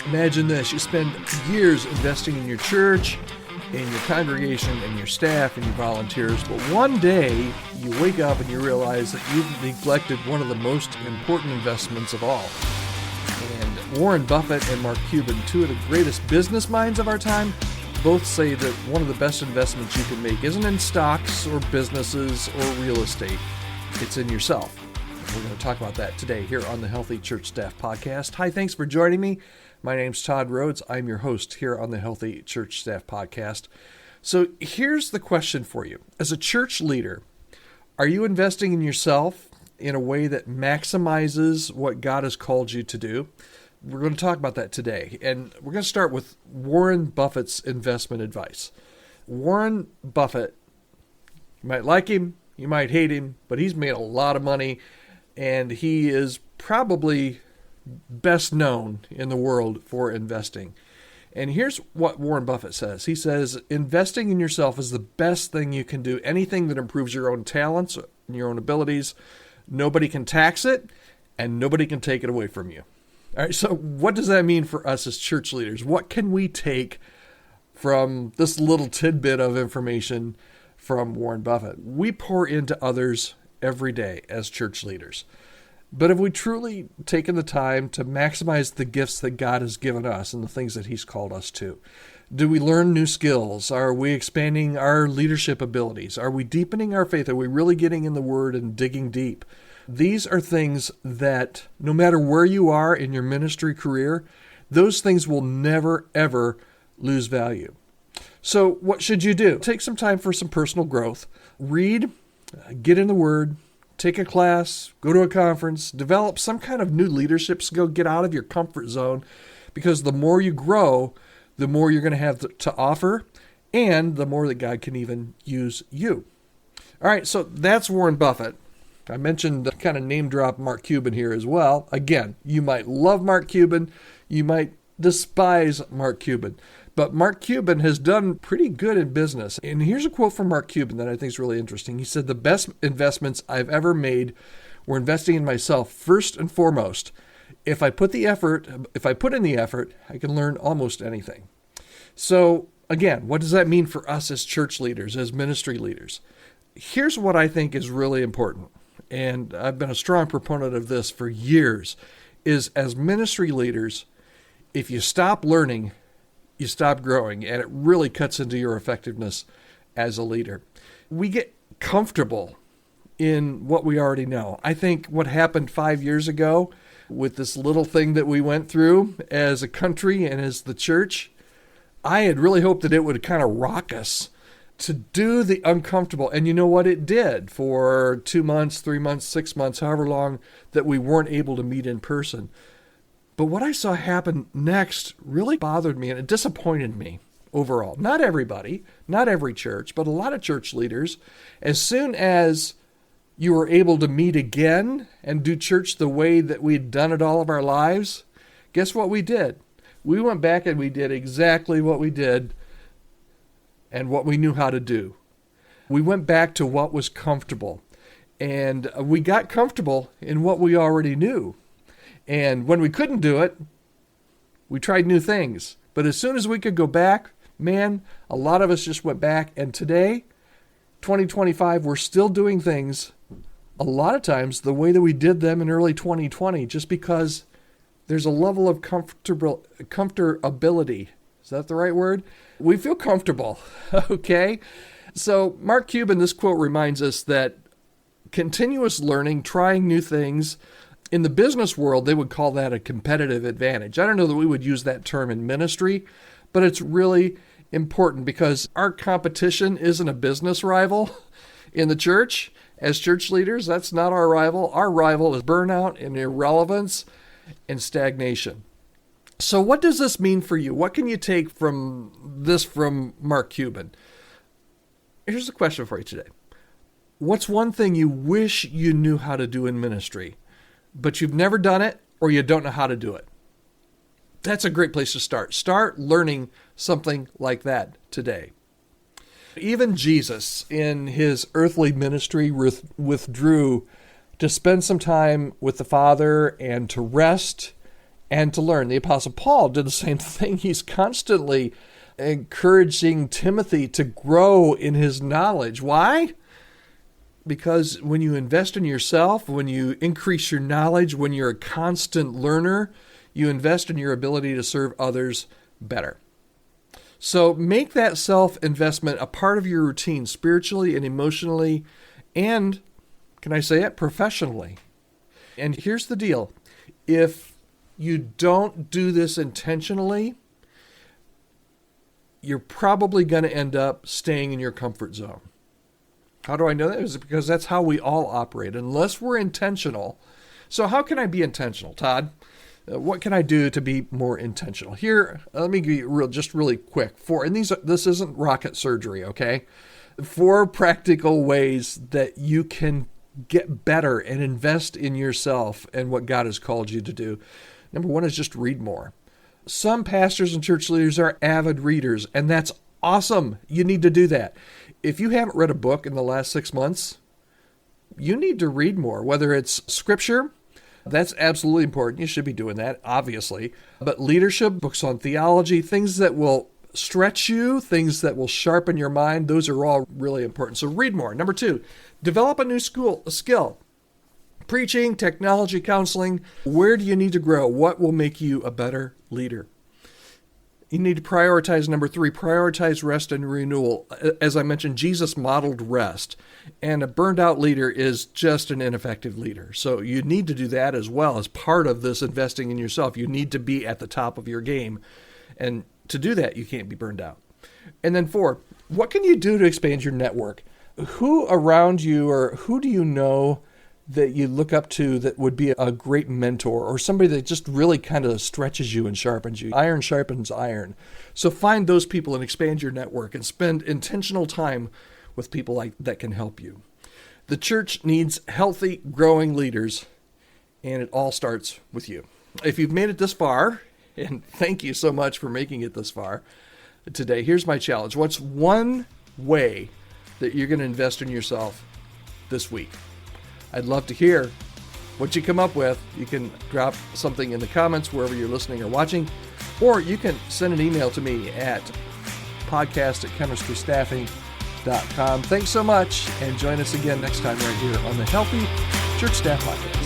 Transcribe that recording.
Imagine this, you spend years investing in your church, in your congregation, and your staff, and your volunteers, but one day you wake up and you realize that you've neglected one of the most important investments of all. And Warren Buffett and Mark Cuban, two of the greatest business minds of our time, both say that one of the best investments you can make isn't in stocks or businesses or real estate. It's in yourself. We're going to talk about that today here on the Healthy Church Staff Podcast. Hi, thanks for joining me. My name's Todd Rhodes. I'm your host here on the Healthy Church Staff Podcast. So here's the question for you. As a church leader, are you investing in yourself in a way that maximizes what God has called you to do? We're going to talk about that today. And we're going to start with Warren Buffett's investment advice. Warren Buffett, you might like him, you might hate him, but he's made a lot of money, and he is probably best known in the world for investing. And here's what Warren Buffett says. He says, investing in yourself is the best thing you can do. Anything that improves your own talents and your own abilities, nobody can tax it, and nobody can take it away from you. All right, so what does that mean for us as church leaders? What can we take from this little tidbit of information from Warren Buffett? We pour into others every day as church leaders. But have we truly taken the time to maximize the gifts that God has given us and the things that He's called us to? Do we learn new skills? Are we expanding our leadership abilities? Are we deepening our faith? Are we really getting in the Word and digging deep? These are things that no matter where you are in your ministry career, those things will never, ever lose value. So what should you do? Take some time for some personal growth. Read, get in the Word, take a class, go to a conference, develop some kind of new leadership skill, get out of your comfort zone, because the more you grow, the more you're going to have to offer, and the more that God can even use you. All right, so that's Warren Buffett. I mentioned kind of name drop Mark Cuban here as well. Again, you might love Mark Cuban, you might despise Mark Cuban, but Mark Cuban has done pretty good in business. And here's a quote from Mark Cuban that I think is really interesting. He said, "The best investments I've ever made were investing in myself first and foremost. If I put in the effort, I can learn almost anything." So again, what does that mean for us as church leaders, as ministry leaders? Here's what I think is really important, and I've been a strong proponent of this for years, is as ministry leaders, if you stop learning, you stop growing, and it really cuts into your effectiveness as a leader. We get comfortable in what we already know. I think what happened 5 years ago with this little thing that we went through as a country and as the church, I had really hoped that it would kind of rock us to do the uncomfortable. And you know what? It did for 2 months, 3 months, 6 months, however long that we weren't able to meet in person. But what I saw happen next really bothered me, and it disappointed me overall. Not everybody, not every church, but a lot of church leaders, as soon as you were able to meet again and do church the way that we'd done it all of our lives, guess what we did? We went back and we did exactly what we did and what we knew how to do. We went back to what was comfortable, and we got comfortable in what we already knew. And when we couldn't do it, we tried new things. But as soon as we could go back, man, a lot of us just went back. And today, 2025, we're still doing things a lot of times the way that we did them in early 2020, just because there's a level of comfortability. Is that the right word? We feel comfortable, okay? So Mark Cuban, this quote reminds us that continuous learning, trying new things, in the business world, they would call that a competitive advantage. I don't know that we would use that term in ministry, but it's really important because our competition isn't a business rival in the church. As church leaders, that's not our rival. Our rival is burnout and irrelevance and stagnation. So what does this mean for you? What can you take from this from Mark Cuban? Here's a question for you today. What's one thing you wish you knew how to do in ministry, but you've never done it or you don't know how to do it? That's a great place to start. Start learning something like that today. Even Jesus, in his earthly ministry, withdrew to spend some time with the Father and to rest and to learn. The Apostle Paul did the same thing. He's constantly encouraging Timothy to grow in his knowledge. Why? Because when you invest in yourself, when you increase your knowledge, when you're a constant learner, you invest in your ability to serve others better. So make that self-investment a part of your routine, spiritually and emotionally, and, can I say it, professionally. And here's the deal. If you don't do this intentionally, you're probably going to end up staying in your comfort zone. How do I know that? It's because that's how we all operate, unless we're intentional. So how can I be intentional, Todd? What can I do to be more intentional? Here, let me give you just really quick. This isn't rocket surgery, okay? 4 practical ways that you can get better and invest in yourself and what God has called you to do. Number 1 is just read more. Some pastors and church leaders are avid readers, and that's awesome. You need to do that. If you haven't read a book in the last 6 months, you need to read more, whether it's scripture. That's absolutely important. You should be doing that, obviously. But leadership, books on theology, things that will stretch you, things that will sharpen your mind, those are all really important. So read more. Number 2, develop a new skill. Preaching, technology, counseling. Where do you need to grow? What will make you a better leader? You need to prioritize. Number 3, prioritize rest and renewal. As I mentioned, Jesus modeled rest, and a burned out leader is just an ineffective leader. So you need to do that as well as part of this investing in yourself. You need to be at the top of your game. And to do that, you can't be burned out. And then 4, what can you do to expand your network? Who around you, or who do you know that you look up to that would be a great mentor, or somebody that just really kind of stretches you and sharpens you? Iron sharpens iron. So find those people and expand your network and spend intentional time with people that can help you. The church needs healthy, growing leaders, and it all starts with you. If you've made it this far, and thank you so much for making it this far today, here's my challenge. What's one way that you're going to invest in yourself this week? I'd love to hear what you come up with. You can drop something in the comments wherever you're listening or watching, or you can send an email to me at podcast@chemistrystaffing.com. Thanks so much, and join us again next time right here on the Healthy Church Staff Podcast.